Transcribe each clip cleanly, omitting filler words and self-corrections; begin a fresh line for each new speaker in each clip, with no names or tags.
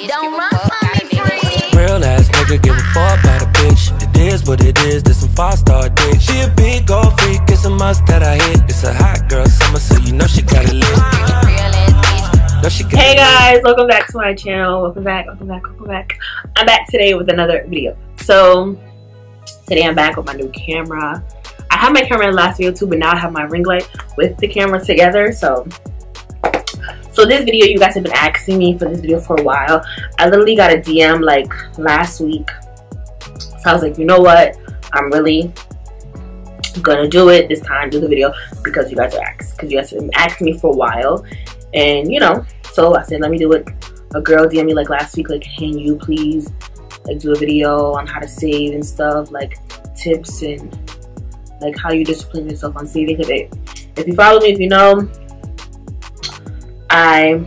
Don't run from me, free.
Real ass nigga, give a fuck about a bitch. It is what it is, this some 5-star dick. She a big old freak, it's a must that I hit. It's a hot girl summer, so you know she got it lit.
Hey guys, welcome back to my channel. Welcome back. I'm back today with another video. So today I'm back with my new camera. I had my camera in the last video too, but now I have my ring light with the camera together. So this video, you guys have been asking me for this video for a while. I literally got a DM like last week. So I was like, you know what? I'm really gonna do it this time, do the video, because you guys have been asking me for a while. And you know, so I said, let me do it. A girl DM me like last week, like, can you please like do a video on how to save and stuff, like tips and like how you discipline yourself on saving. Because if you follow me, if you know, I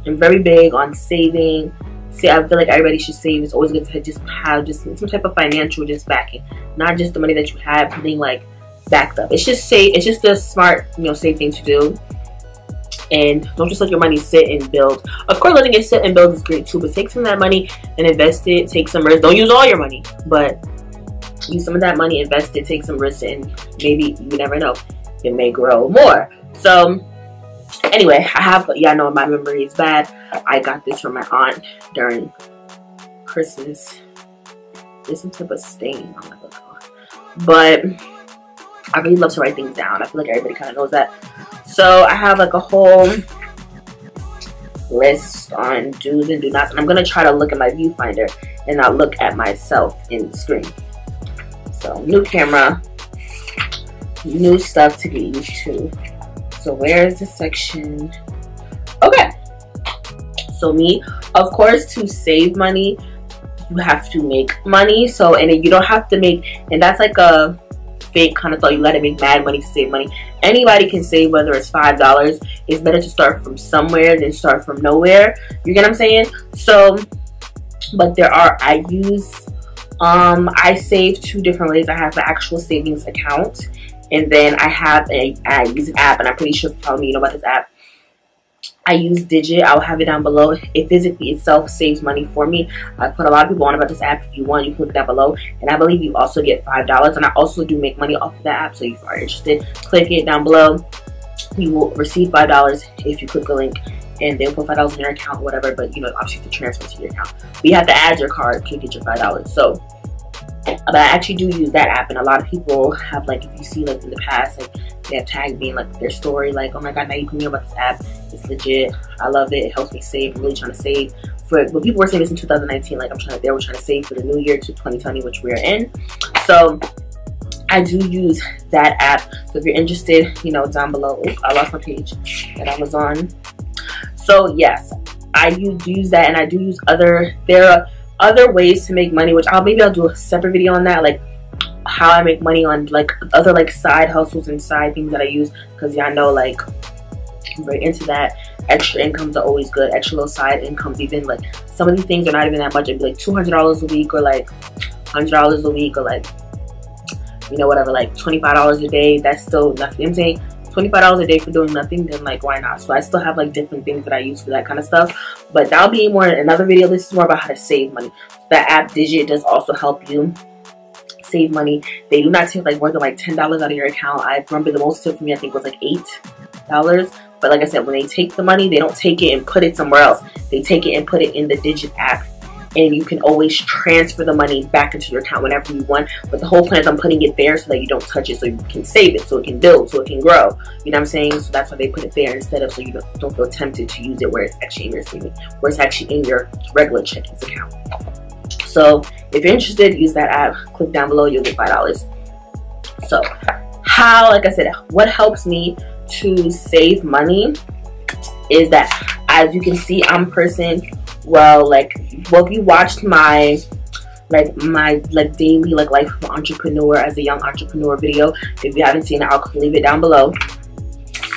am very big on saving. See, I feel like everybody should save. It's always good to just have just some type of financial just backing, not just the money that you have being like backed up. It's just it's just a smart, you know, safe thing to do. And don't just let your money sit and build. Of course, letting it sit and build is great too, but take some of that money and invest it. Take some risk. Don't use all your money, but use some of that money, invest it, take some risks, and maybe, you never know, it may grow more. So anyway, y'all know my memory is bad. I got this from my aunt during Christmas. There's some type of stain on my book, but I really love to write things down. I feel like everybody kind of knows that. So I have like a whole list on do's and do nots, and I'm gonna try to look at my viewfinder and not look at myself in the screen. So new camera, new stuff to get used to. So where is the section? Okay. So me, of course, to save money, you have to make money. So, and you don't have to make, and that's like a fake kind of thought. You gotta make mad money to save money. Anybody can save, whether it's $5. It's better to start from somewhere than start from nowhere. You get what I'm saying? So, but there are, I save two different ways. I have the actual savings account, and then I use an app, and I'm pretty sure if you follow me, you know about this app. I use Digit. I'll have it down below. It physically itself saves money for me. I put a lot of people on about this app. If you want, you can click that below. And I believe you also get $5. And I also do make money off of that app. So if you are interested, click it down below. You will receive $5 if you click the link. And they'll put $5 in your account, whatever. But you know, obviously to transfer to your account. But you have to add your card to get your $5. So, but I actually do use that app. And a lot of people have, like, if you see like in the past, like they have tagged me in like their story, like, oh my god, now you can know about this app. It's legit. I love it. It helps me save. I'm really trying to save for, when people were saying this in 2019, like they were trying to save for the new year to 2020, which we're in. So I do use that app. So if you're interested, you know, down below. Oops, I lost my page that I was on. So yes, I do use that, and I do use there are other ways to make money, which maybe I'll do a separate video on that, like how I make money on like other like side hustles and side things that I use, because y'all know, like, I'm very into that. Extra incomes are always good. Extra little side incomes, even like some of these things are not even that much. It'd be like $200 a week, or like $100 a week, or like, you know, whatever, like $25 a day. That's still nothing. You know what I'm saying? $25 a day for doing nothing, then like why not? So I still have like different things that I use for that kind of stuff, but that'll be more in another video. This is more about how to save money. That app Digit does also help you save money. They do not take like more than like $10 out of your account. I remember the most tip for me, I think, was like $8. But like I said, when they take the money, they don't take it and put it somewhere else. They take it and put it in the Digit app, and you can always transfer the money back into your account whenever you want. But the whole plan is I'm putting it there so that you don't touch it, so you can save it, so it can build, so it can grow. You know what I'm saying? So that's why they put it there, instead of, so you don't feel tempted to use it where it's actually in your savings, where it's actually in your regular checkings account. So if you're interested, use that app. Click down below, you'll get $5. So how, like I said, what helps me to save money is that, as you can see, I'm a person, if you watched my daily life of an entrepreneur, as a young entrepreneur video, if you haven't seen it, I'll leave it down below.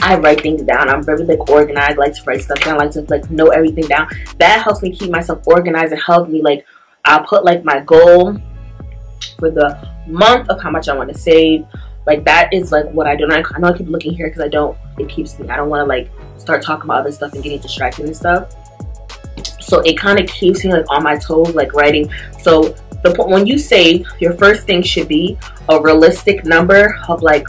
I write things down. I'm very like organized. I like to write stuff down. I like to like know everything down. That helps me keep myself organized, and help me, like, I'll put like my goal for the month of how much I want to save. Like, that is like what I do. And I know I keep looking here because it keeps me, I don't want to like start talking about other stuff and getting distracted and stuff. So it kind of keeps me like on my toes, like writing. So when you save, your first thing should be a realistic number of like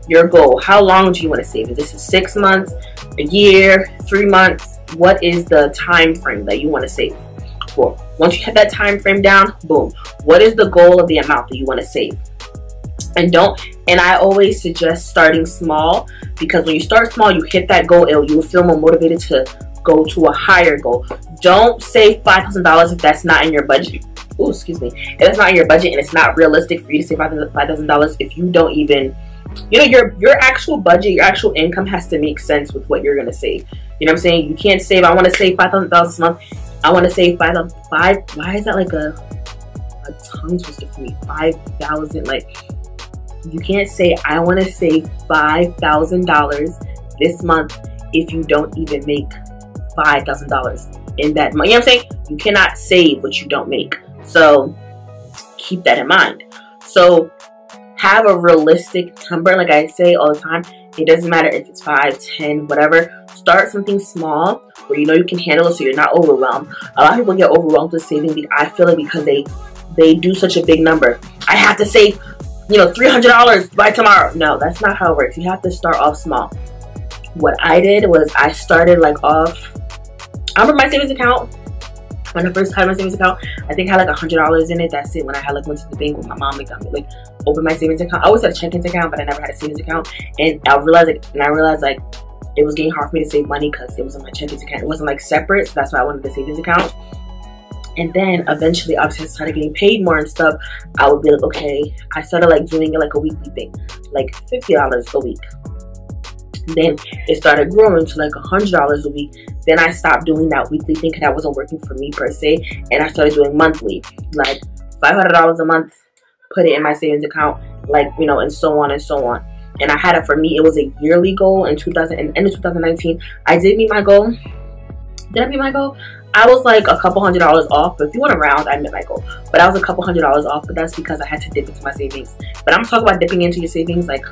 your goal. How long do you want to save? Is this 6 months, a year, 3 months? What is the time frame that you want to save for? Once you have that time frame down, boom. What is the goal of the amount that you want to save? And I always suggest starting small, because when you start small, you hit that goal, you will feel more motivated to go to a higher goal. Don't save $5,000 if that's not in your budget. Oh, excuse me. If it's not in your budget and it's not realistic for you to save $5,000 if you don't even, you know, your actual budget, your actual income has to make sense with what you're gonna save. You know what I'm saying? You can't save, I want to save $5,000 a month. I want to save why is that like a tongue twister for me? 5,000, like, you can't say I want to save $5,000 this month if you don't even make $5,000 in that month. You know what I'm saying? You cannot save what you don't make. So keep that in mind. So have a realistic number. Like I say all the time, it doesn't matter if it's 5, 10, whatever. Start something small where you know you can handle it, so you're not overwhelmed. A lot of people get overwhelmed with saving. I feel it because they do such a big number. I have to save, you know, $300 by tomorrow. No, that's not how it works. You have to start off small. What I did was I started like off. I remember my savings account. When I first had my savings account, I think I had like $100 in it. That's it. When I had like went to the bank with my mom and got me, like, opened my savings account. I always had a checking account, but I never had a savings account. And I realized like it was getting hard for me to save money because it was in my checking account. It wasn't like separate, so that's why I wanted the savings account. And then eventually, obviously, I started getting paid more and stuff. I would be like, okay, I started like doing it like a weekly thing, like $50 a week. Then it started growing to like $100 a week. Then I stopped doing that weekly thing because that wasn't working for me per se, and I started doing monthly, like $500 a month, put it in my savings account, like, you know, and so on and so on. And I had it, for me, it was a yearly goal. In 2019, I did meet my goal. Did I meet my goal? I was like a couple $100 off, but if you want to round, I met my goal. But I was a couple $100 off, but that's because I had to dip into my savings. But I'm talking about dipping into your savings like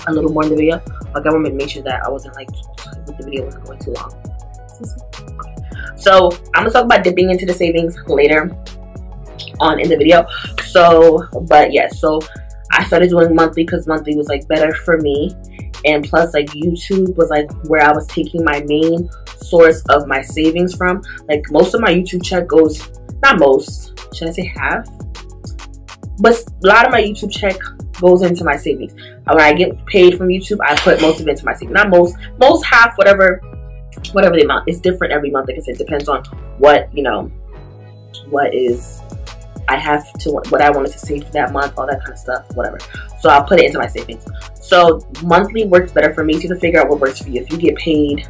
a little more in the video. Like, I want to make sure that I wasn't like, the video wasn't going too long. So I'm gonna talk about dipping into the savings later on in the video. So, but yeah, so I started doing monthly because monthly was like better for me, and plus like YouTube was like where I was taking my main source of my savings from. Like, most of my YouTube check goes, not most, should I say half, but a lot of my YouTube check goes into my savings. When I get paid from YouTube, I put most of it into my savings. Not most, half, whatever the amount. It's different every month. Like I said, it depends on what, you know, what I wanted to save for that month, all that kind of stuff, whatever. So I'll put it into my savings. So monthly works better for me. So you can figure out what works for you. If you get paid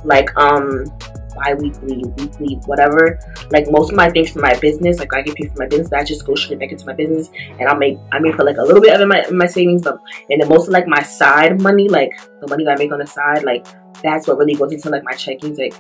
like bi-weekly, weekly, whatever, like most of my things for my business, like I get paid for my business, I just go straight back into my business, and I may put like a little bit of it in my savings, but and then most of like my side money, like the money that I make on the side, like that's what really goes into like my checkings, like,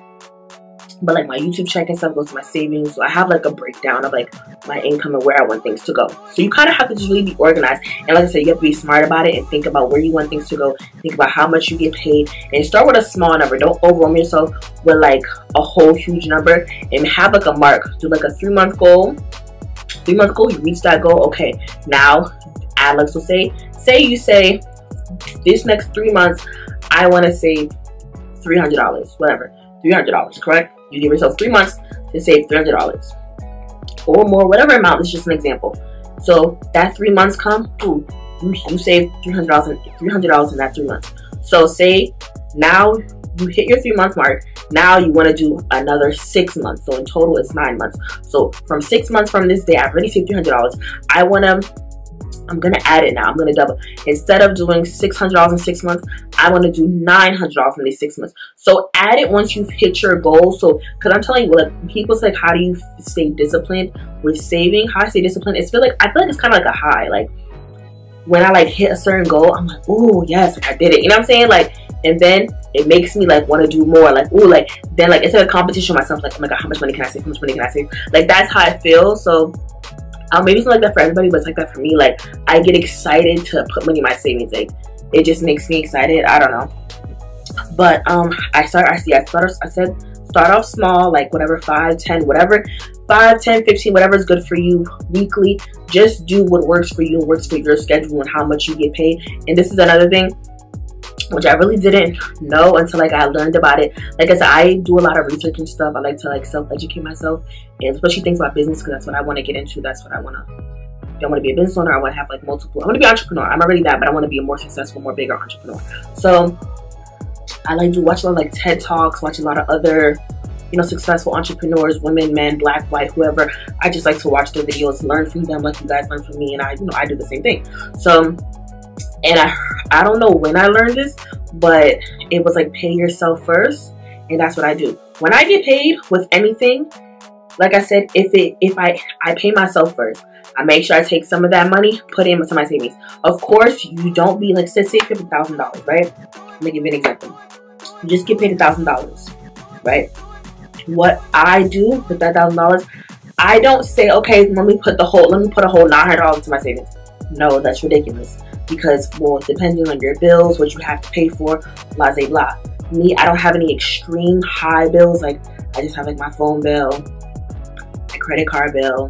but like my YouTube check and stuff goes to my savings. So I have like a breakdown of like my income and where I want things to go. So you kind of have to just really be organized, and like I said, you have to be smart about it and think about where you want things to go. Think about how much you get paid, and start with a small number. Don't overwhelm yourself with like a whole huge number, and have like a mark. Do like a 3-month goal. 3-month goal, you reach that goal. Okay, now add, like, so say you say this next 3 months I want to save $300, whatever, $300, correct? You give yourself 3 months to save $300 or more, whatever amount. It's just an example. So that 3 months come, ooh, you save $300 in that 3 months. So say now you hit your 3-month mark. Now you want to do another 6 months. So in total, it's 9 months. So from 6 months from this day, I've already saved $300. I'm gonna add it now. I'm gonna double. Instead of doing $600 in 6 months, I want to do $900 in these 6 months. So add it once you've hit your goal. So, because I'm telling you, like, people say, how do you stay disciplined with saving? How I stay disciplined is I feel like it's kind of like a high. Like when I like hit a certain goal, I'm like, oh yes, like I did it. You know what I'm saying? Like, and then it makes me like want to do more. Like, ooh, like then like it's a competition with myself. Like, oh my god, how much money can I save? How much money can I save? Like that's how I feel. So. Maybe it's not like that for everybody, but it's like that for me. Like, I get excited to put money in my savings. Like, it just makes me excited. I don't know. But I said start Start off small, like whatever, 5, 10, whatever, 5, 10, 15, whatever is good for you weekly. Just do what works for you and works for your schedule and how much you get paid. And this is another thing which I really didn't know until like I learned about it. Like I said, I do a lot of research and stuff. I like to like self-educate myself, and especially things about business, because that's what I want to get into. That's what I want to. I want to be a business owner. I want to have like multiple. I want to be an entrepreneur. I'm already that, but I want to be a more successful, more bigger entrepreneur. So I like to watch a lot of like TED Talks, watch a lot of other, you know, successful entrepreneurs, women, men, black, white, whoever. I just like to watch their videos, learn from them like you guys learn from me, and I, you know, I do the same thing. So, and I don't know when I learned this, but it was like pay yourself first, and that's what I do. When I get paid with anything, like I said, if I pay myself first, I make sure I take some of that money, put it into my savings. Of course, you don't be like, say $50,000, right? Let me give you an example. You just get paid $1,000, right? What I do with that $1,000, I don't say, okay, let me put a whole $900 into my savings. No, that's ridiculous. Because, well, depending on your bills, what you have to pay for, blah, blah, blah. Me, I don't have any extreme high bills. Like, I just have like my phone bill, my credit card bill,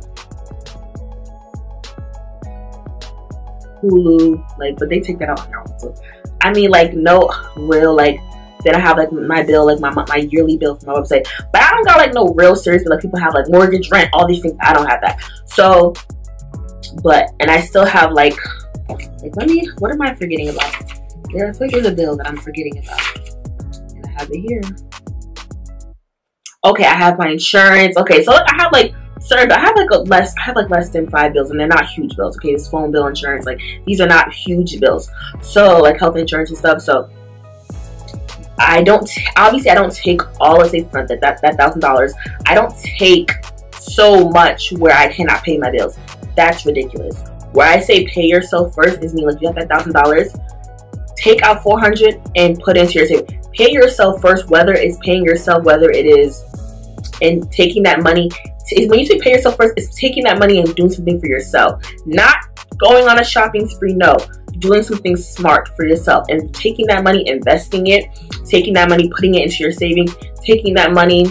Hulu, like, but they take that out on their own. So, I mean, like, no real, like, then I have like my bill, like my yearly bill for my website. But I don't got like no real serious, but like people have like mortgage, rent, all these things. I don't have that. So, but, and I still have like let me, what am I forgetting about? There's a bill that I'm forgetting about. And I have it here. Okay, I have my insurance. Okay, so I have like certain, I have like less than 5 bills, and they're not huge bills. Okay, this phone bill, insurance, like these are not huge bills. So like health insurance and stuff. So I don't, obviously I don't take all of, say, front that $1,000. I don't take so much where I cannot pay my bills. That's ridiculous. Where I say pay yourself first is me, like, you have that $1,000, take out $400 and put into your savings. Pay yourself first, whether it's paying yourself, whether it is and taking that money. When you say pay yourself first, it's taking that money and doing something for yourself. Not going on a shopping spree, no. Doing something smart for yourself and taking that money, investing it, taking that money, putting it into your savings, taking that money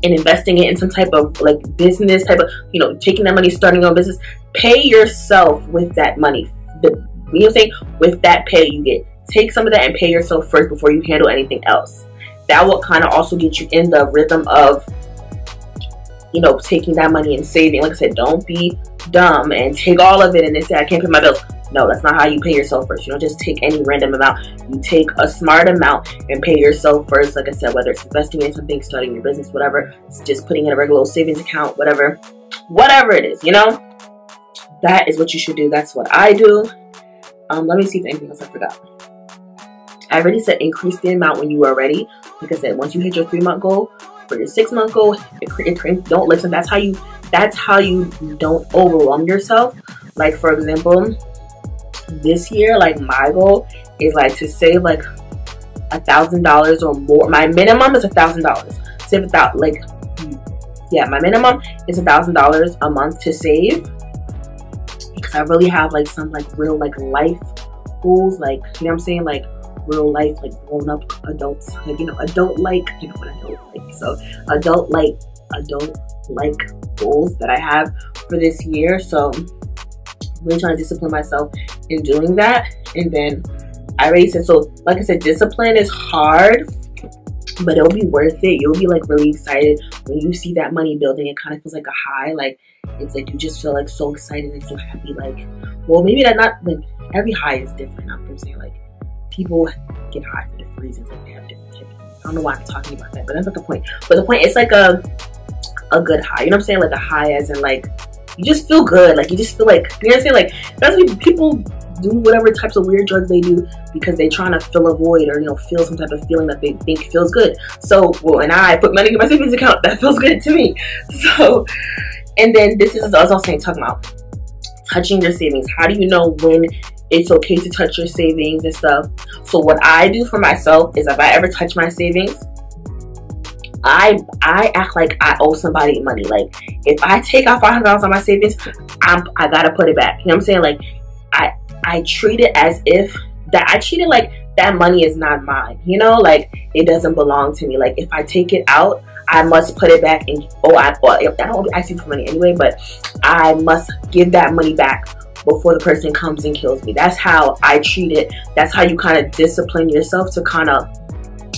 and investing it in some type of like business type of, you know, taking that money, starting your own business. Pay yourself with that money. You know what I'm saying? With that pay you get, take some of that and pay yourself first before you handle anything else. That will kind of also get you in the rhythm of, you know, taking that money and saving. Like I said, don't be dumb and take all of it and then say, I can't pay my bills. No, that's not how you pay yourself first. You don't just take any random amount. You take a smart amount and pay yourself first. Like I said, whether it's investing in something, starting your business, whatever, it's just putting in a regular savings account, whatever it is, you know, that is what you should do. That's what I do. Let me see if anything else I forgot. I already said increase the amount when you are ready. Like I said, once you hit your 3-month goal, for your 6-month goal, don't listen. That's how you don't overwhelm yourself. Like, for example, this year, like, my goal is like to save like $1,000 or more. My minimum is $1,000. Save without, like, yeah, my minimum is $1,000 a month to save, because I really have like some like real like life goals, like, you know what I'm saying, like real life, like grown up adults, like, you know, adult like, you know what I don't like. So adult like goals that I have for this year. So really trying to discipline myself in doing that. And then I already said, so like I said, discipline is hard, but it'll be worth it. You'll be like really excited when you see that money building. It kind of feels like a high. Like, it's like you just feel like so excited and so happy. Like, well, maybe that, not like every high is different. I'm saying, like, people get high for different reasons. Like, they have different types. I don't know why I'm talking about that, but that's not the point. But the point, it's like a good high. You know what I'm saying? Like a high as in like, you just feel good. Like, you just feel like, you know what I'm saying? Like, that's what people do, whatever types of weird drugs they do, because they're trying to fill a void or, you know, feel some type of feeling that they think feels good. So, well, and I put money in my savings account, that feels good to me. So, and then this is, as I was saying, talking about touching your savings. How do you know when it's okay to touch your savings and stuff? So what I do for myself is, if I ever touch my savings, I act like I owe somebody money. Like, if I take out $500 on my savings, I gotta put it back. You know what I'm saying? Like, I treat it as if that, I treat it like that money is not mine, you know, like it doesn't belong to me. Like if I take it out, I must put it back in. I don't ask you for money anyway, but I must give that money back before the person comes and kills me. That's how I treat it. That's how you kind of discipline yourself to kind of,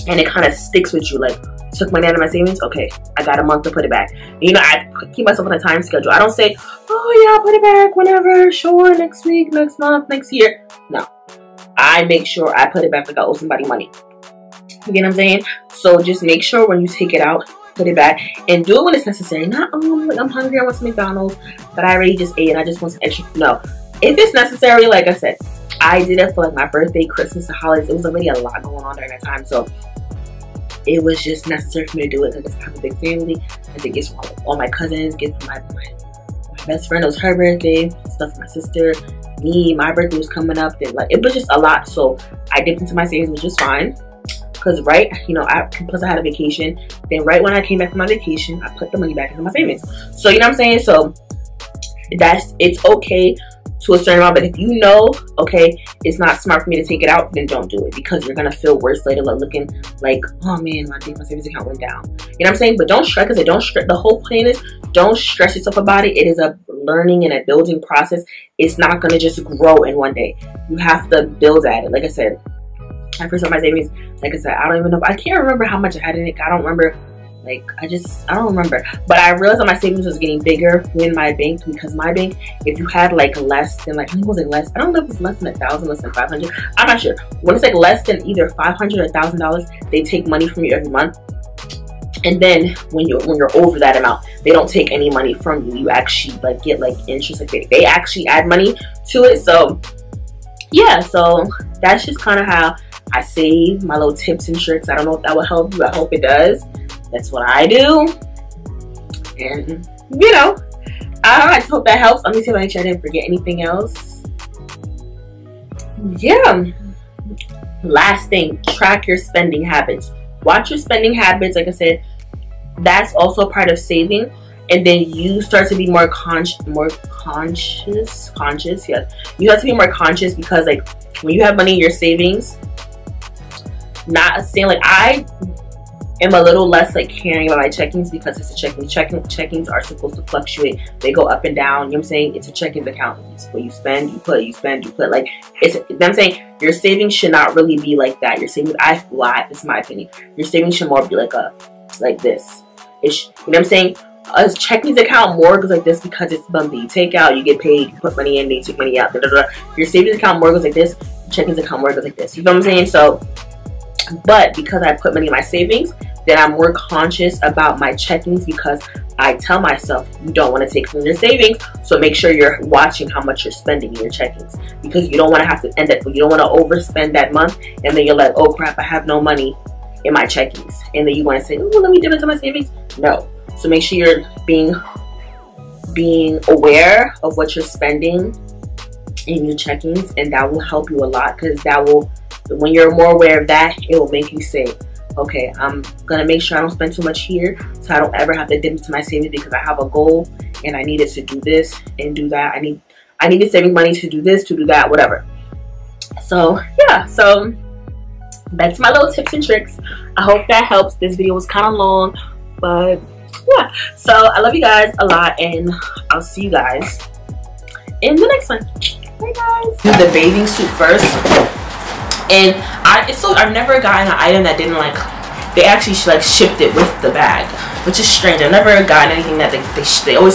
and it kind of sticks with you. Like, took money out of my savings, okay, I got a month to put it back. You know, I keep myself on a time schedule. I don't say, oh yeah, I'll put it back whenever, sure, next week, next month, next year. No, I make sure I put it back like I owe somebody money. You get what I'm saying? So just make sure when you take it out, put it back, and do it when it's necessary. Not, oh, like I'm hungry, I want some McDonald's, but I already just ate and I just want some extra. No, if it's necessary, like I said, I did it for like my birthday, Christmas, the holidays. It was already a lot going on during that time, so it was just necessary for me to do it because I have a big family. I did gifts from all my cousins, gifts from my best friend. It was her birthday, stuff for my sister, me, my birthday was coming up. Then like it was just a lot, so I dipped into my savings, which is fine. Because you know, plus I had a vacation. Then right when I came back from my vacation, I put the money back into my savings. So you know what I'm saying? So it's okay to a certain amount, but if you know, okay, it's not smart for me to take it out, then don't do it, because you're gonna feel worse later, like looking like, oh man, my savings account went down. You know what I'm saying? But don't stress, because don't stress. The whole point is, don't stress yourself about it. It is a learning and a building process. It's not gonna just grow in one day. You have to build at it. Like I said, I first got my savings, like I said, I don't even know, I can't remember how much I had in it. I don't remember, like I don't remember. But I realized that my savings was getting bigger in my bank, because my bank, if you had like less than, like I think it was like less, I don't know if it's less than 1,000, less than 500, I'm not sure. When it's like less than either 500 or $1,000, they take money from you every month. And then when you're over that amount, they don't take any money from you. You actually like get like interest, like they actually add money to it. So yeah, so that's just kind of how I save, my little tips and tricks. I don't know if that will help you. I hope it does. That's what I do. And, you know, I just hope that helps. Let me see if I didn't forget anything else. Yeah. Last thing, track your spending habits. Watch your spending habits. Like I said, that's also part of saving. And then you start to be more conscious. Yes. You have to be more conscious, because like when you have money in your savings, not saying like I am a little less like caring about my checkings, because it's a checkings are supposed to fluctuate. They go up and down. You know what I'm saying? It's a checkings account. It's what you spend, you put, you spend, you put. Like it's, you know what I'm saying? Your savings should not really be like that. Your savings, this is my opinion. Your savings should more be like this. You know what I'm saying? A checkings account more goes like this, because it's bumpy. You take out, you get paid, you put money in, they take money out. Your savings account more goes like this. Your checkings account more goes like this. You know what I'm saying? So, but because I put money in my savings, then I'm more conscious about my checkings, because I tell myself you don't want to take from your savings, so make sure you're watching how much you're spending in your checkings, because you don't want to have to you don't want to overspend that month, and then you're like, oh crap, I have no money in my checkings, and then you want to say, oh, let me dip into my savings. No. So make sure you're being aware of what you're spending in your checkings, and that will help you a lot, because that will, when you're more aware of that, it will make you say, okay, I'm gonna make sure I don't spend too much here, so I don't ever have to dip into my savings, because I have a goal and I needed to do this and do that. I needed saving money to do this, to do that, whatever. So yeah, so that's my little tips and tricks. I hope that helps. This video was kind of long, but yeah. So I love you guys a lot, and I'll see you guys in the next one. Bye guys. Do the bathing suit first. And I've never gotten an item that didn't like, they actually like shipped it with the bag, which is strange. I've never gotten anything that they always